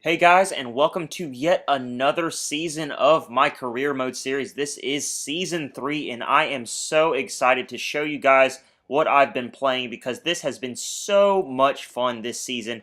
Hey guys, and welcome to yet another season of my career mode series. This is season 3, and I am so excited to show you guys what I've been playing because this has been so much fun this season.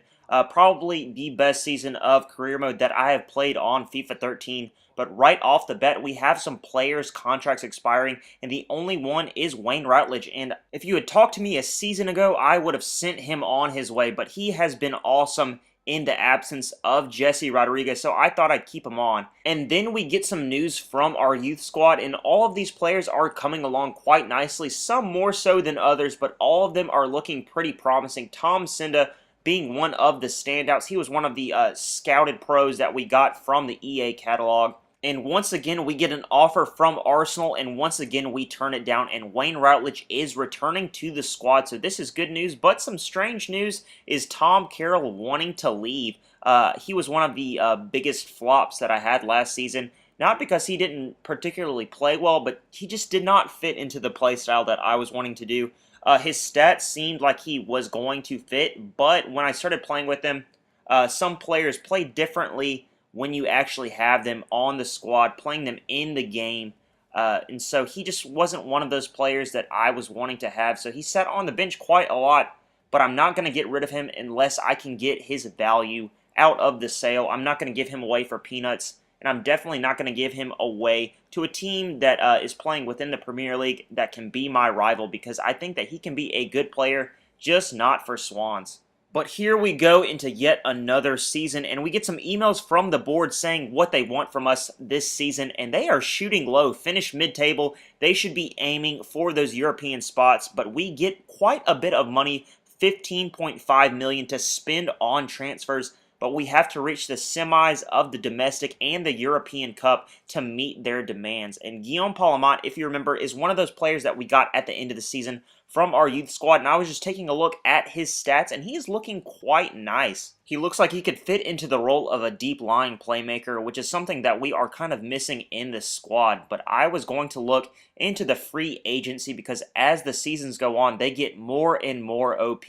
Probably the best season of career mode that I have played on FIFA 13. But right off the bat, we have some players' contracts expiring, and the only one is Wayne Routledge. And if you had talked to me a season ago, I would have sent him on his way, but he has been awesome in the absence of Jesse Rodriguez, so I thought I'd keep him on. And then we get some news from our youth squad, and all of these players are coming along quite nicely, some more so than others, but all of them are looking pretty promising. Tom Senda being one of the standouts. He was one of the scouted pros that we got from the EA catalog. And once again, we get an offer from Arsenal, and once again, we turn it down, and Wayne Routledge is returning to the squad, so this is good news, but some strange news is Tom Carroll wanting to leave. He was one of the biggest flops that I had last season, not because he didn't particularly play well, but he just did not fit into the play style that I was wanting to do. His stats seemed like he was going to fit, but when I started playing with him, some players play differently when you actually have them on the squad, playing them in the game. And so he just wasn't one of those players that I was wanting to have. So he sat on the bench quite a lot, but I'm not going to get rid of him unless I can get his value out of the sale. I'm not going to give him away for peanuts, and I'm definitely not going to give him away to a team that is playing within the Premier League that can be my rival, because I think that he can be a good player, just not for Swans. But here we go into yet another season, and we get some emails from the board saying what they want from us this season, and they are shooting low, finish mid-table. They should be aiming for those European spots, but we get quite a bit of money, 15.5 million to spend on transfers, but we have to reach the semis of the domestic and the European Cup to meet their demands. And Guillaume Palamat, if you remember, is one of those players that we got at the end of the season from our youth squad, and I was just taking a look at his stats, and he is looking quite nice. He looks like he could fit into the role of a deep-lying playmaker, which is something that we are kind of missing in this squad, but I was going to look into the free agency because as the seasons go on, they get more and more OP,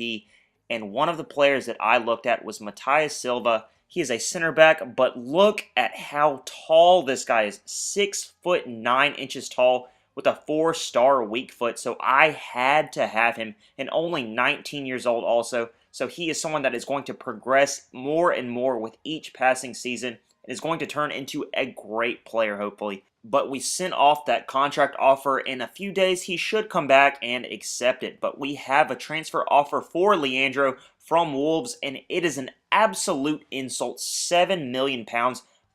and one of the players that I looked at was Matthias Silva. He is a center back, but look at how tall this guy is, 6'9" tall, with a 4-star weak foot, so I had to have him, and only 19 years old also, so he is someone that is going to progress more and more with each passing season, and is going to turn into a great player, hopefully. But we sent off that contract offer in a few days. He should come back and accept it, but we have a transfer offer for Leandro from Wolves, and it is an absolute insult, £7 million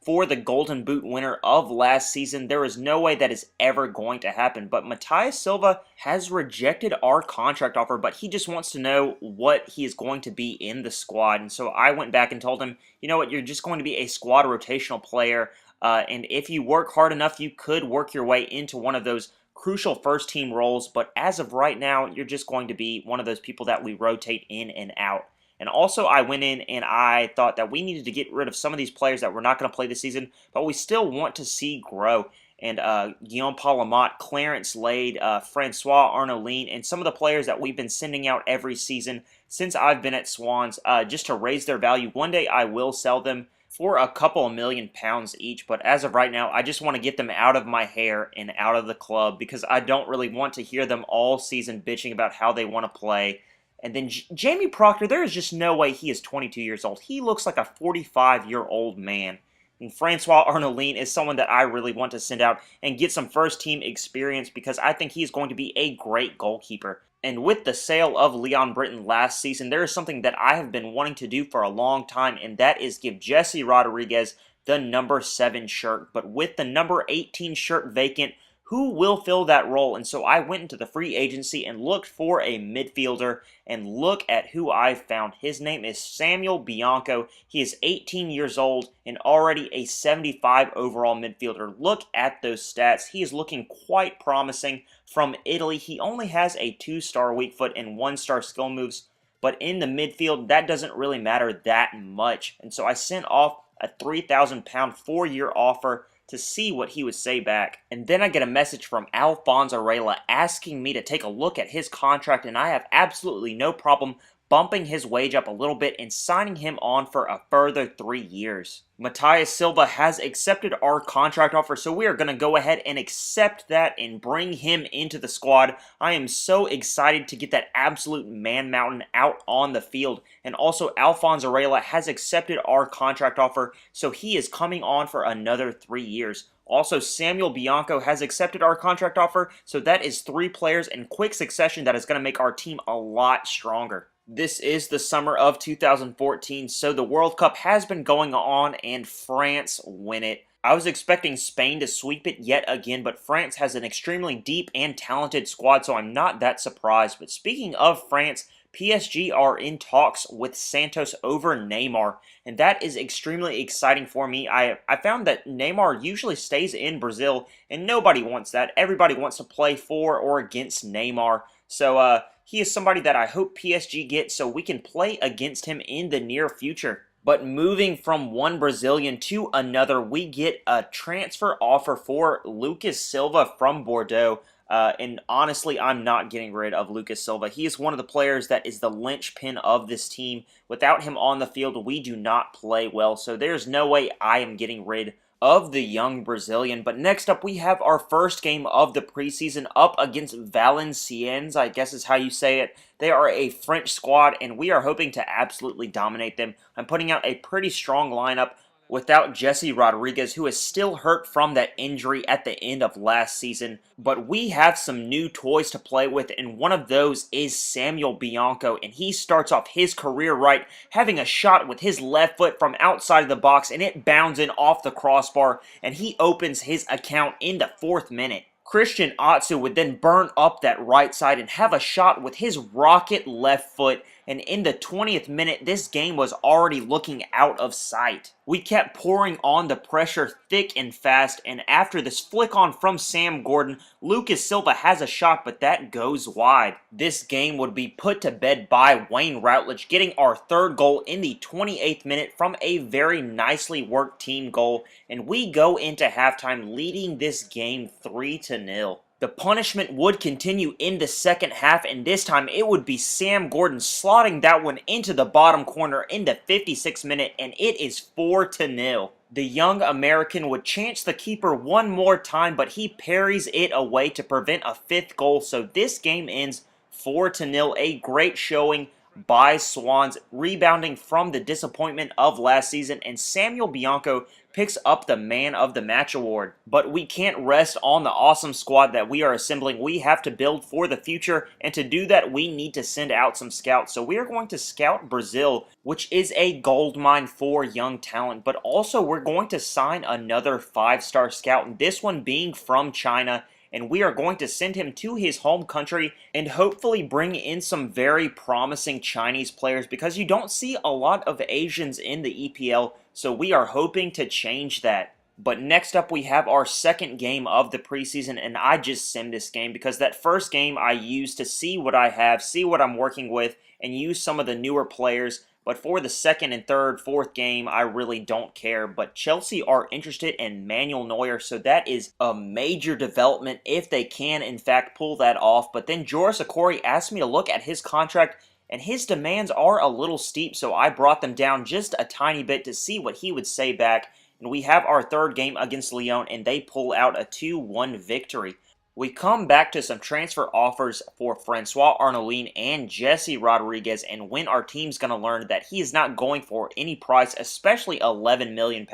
for the Golden Boot winner of last season. There is no way that is ever going to happen. But Matthias Silva has rejected our contract offer, but he just wants to know what he is going to be in the squad. And so I went back and told him, you know what, you're just going to be a squad rotational player. And if you work hard enough, you could work your way into one of those crucial first team roles. But as of right now, you're just going to be one of those people that we rotate in and out. And also, I went in and I thought that we needed to get rid of some of these players that we're not going to play this season, but we still want to see grow. And Guillaume Palamat, Clarence Lade, Francois Arnoline, and some of the players that we've been sending out every season since I've been at Swans, just to raise their value. One day I will sell them for a couple of £1,000,000 each, but as of right now, I just want to get them out of my hair and out of the club because I don't really want to hear them all season bitching about how they want to play. And then Jamie Proctor, there is just no way he is 22 years old. He looks like a 45-year-old man. And Francois Arnoline is someone that I really want to send out and get some first-team experience because I think he's going to be a great goalkeeper. And with the sale of Leon Britton last season, there is something that I have been wanting to do for a long time, and that is give Jesse Rodriguez the number 7 shirt. But with the number 18 shirt vacant, who will fill that role? And so I went into the free agency and looked for a midfielder, and look at who I found. His name is Samuel Bianco. He is 18 years old and already a 75 overall midfielder. Look at those stats. He is looking quite promising. From Italy, he only has a 2-star weak foot and 1-star skill moves, but in the midfield, that doesn't really matter that much. And so I sent off a £3,000 4-year offer to see what he would say back. And then I get a message from Alfonso Reyla asking me to take a look at his contract, and I have absolutely no problem bumping his wage up a little bit and signing him on for a further 3 years. Matías Silva has accepted our contract offer, so we are going to go ahead and accept that and bring him into the squad. I am so excited to get that absolute man mountain out on the field. And also, Alphonse Arela has accepted our contract offer, so he is coming on for another 3 years. Also, Samuel Bianco has accepted our contract offer, so that is 3 players in quick succession that is going to make our team a lot stronger. This is the summer of 2014, so the World Cup has been going on and France win it. I was expecting Spain to sweep it yet again, but France has an extremely deep and talented squad, so I'm not that surprised. But speaking of France, PSG are in talks with Santos over Neymar, and that is extremely exciting for me. I found that Neymar usually stays in Brazil, and nobody wants that. Everybody wants to play for or against Neymar. So he is somebody that I hope PSG gets so we can play against him in the near future. But moving from one Brazilian to another, we get a transfer offer for Lucas Silva from Bordeaux. And honestly, I'm not getting rid of Lucas Silva. He is one of the players that is the linchpin of this team. Without him on the field, we do not play well. So there's no way I am getting rid of the young Brazilian. But next up, we have our first game of the preseason up against Valenciennes, I guess is how you say it. They are a French squad, and we are hoping to absolutely dominate them. I'm putting out a pretty strong lineup without Jesse Rodriguez, who is still hurt from that injury at the end of last season. But we have some new toys to play with, and one of those is Samuel Bianco, and he starts off his career right, having a shot with his left foot from outside of the box, and it bounds in off the crossbar, and he opens his account in the 4th minute. Christian Atsu would then burn up that right side and have a shot with his rocket left foot, and in the 20th minute, this game was already looking out of sight. We kept pouring on the pressure thick and fast, and after this flick on from Sam Gordon, Lucas Silva has a shot, but that goes wide. This game would be put to bed by Wayne Routledge, getting our 3rd goal in the 28th minute from a very nicely worked team goal, and we go into halftime leading this game 3-0. The punishment would continue in the second half, and this time it would be Sam Gordon slotting that one into the bottom corner in the 56th minute, and it is 4-0. The young American would chance the keeper one more time, but he parries it away to prevent a 5th goal, so this game ends 4-0, a great showing by Swans, rebounding from the disappointment of last season, and Samuel Bianco picks up the Man of the Match award. But we can't rest on the awesome squad that we are assembling. We have to build for the future, and to do that, we need to send out some scouts. So we are going to scout Brazil, which is a goldmine for young talent, but also we're going to sign another 5-star scout, this one being from China, and we are going to send him to his home country and hopefully bring in some very promising Chinese players, because you don't see a lot of Asians in the EPL, so we are hoping to change that. But next up, we have our second game of the preseason, and I just simmed this game because that first game I used to see what I have, see what I'm working with, and use some of the newer players. But for the second and third, fourth game, I really don't care. But Chelsea are interested in Manuel Neuer, so that is a major development if they can, in fact, pull that off. But then Joris Okori asked me to look at his contract, and his demands are a little steep, so I brought them down just a tiny bit to see what he would say back. And we have our third game against Lyon, and they pull out a 2-1 victory. We come back to some transfer offers for Francois Arnoldin and Jesse Rodriguez, and when our team's going to learn that he is not going for any price, especially £11 million,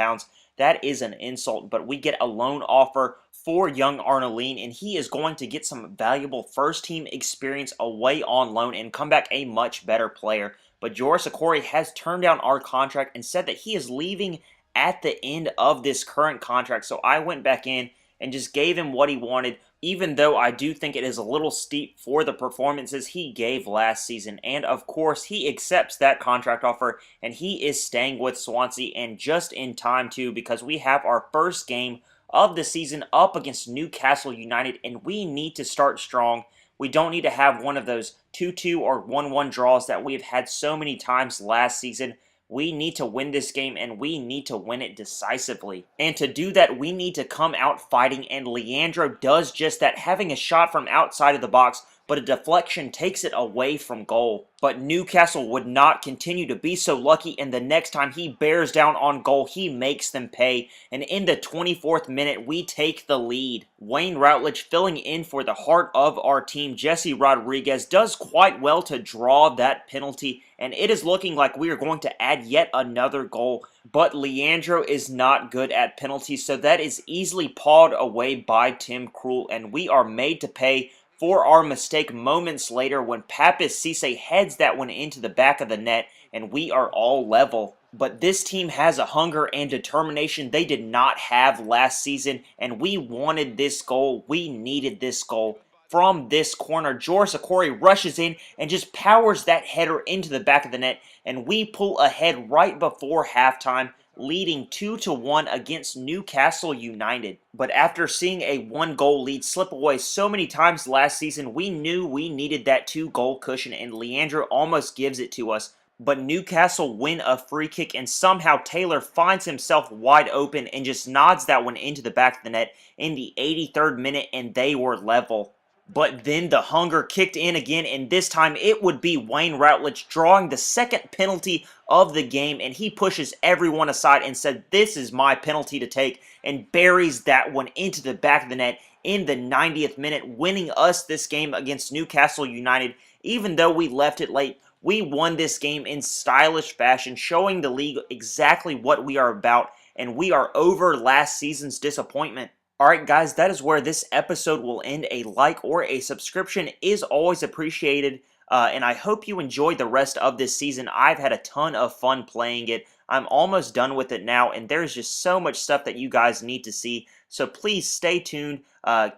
that is an insult. But we get a loan offer for young Arnoldin, and he is going to get some valuable first-team experience away on loan and come back a much better player. But Joris Okori has turned down our contract and said that he is leaving at the end of this current contract, so I went back in and just gave him what he wanted, even though I do think it is a little steep for the performances he gave last season. And of course, he accepts that contract offer, and he is staying with Swansea, and just in time too, because we have our first game of the season up against Newcastle United, and we need to start strong. We don't need to have one of those 2-2 or 1-1 draws that we have had so many times last season. We need to win this game, and we need to win it decisively. And to do that, we need to come out fighting, and Leandro does just that, having a shot from outside of the box but a deflection takes it away from goal. But Newcastle would not continue to be so lucky, and the next time he bears down on goal, he makes them pay. And in the 24th minute, we take the lead. Wayne Routledge, filling in for the heart of our team, Jesse Rodriguez, does quite well to draw that penalty, and it is looking like we are going to add yet another goal. But Leandro is not good at penalties, so that is easily pawed away by Tim Krul, and we are made to pay for our mistake moments later when Papis Cisse heads that one into the back of the net, and we are all level. But this team has a hunger and determination they did not have last season, and we wanted this goal. We needed this goal. From this corner, Joris Okori rushes in and just powers that header into the back of the net, and we pull ahead right before halftime, leading 2-1 against Newcastle United. But after seeing a 1-goal lead slip away so many times last season, we knew we needed that 2-goal cushion, and Leandro almost gives it to us. But Newcastle win a free kick, and somehow Taylor finds himself wide open and just nods that one into the back of the net in the 83rd minute, and they were level. But then the hunger kicked in again, and this time it would be Wayne Routledge drawing the second penalty of the game, and he pushes everyone aside and said, "This is my penalty to take," and buries that one into the back of the net in the 90th minute, winning us this game against Newcastle United. Even though we left it late, we won this game in stylish fashion, showing the league exactly what we are about, and we are over last season's disappointment. Alright guys, that is where this episode will end. A like or a subscription is always appreciated, and I hope you enjoyed the rest of this season. I've had a ton of fun playing it. I'm almost done with it now, and there's just so much stuff that you guys need to see. So please stay tuned,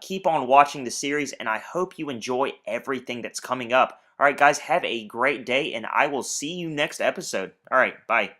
keep on watching the series, and I hope you enjoy everything that's coming up. Alright guys, have a great day, and I will see you next episode. Alright, bye.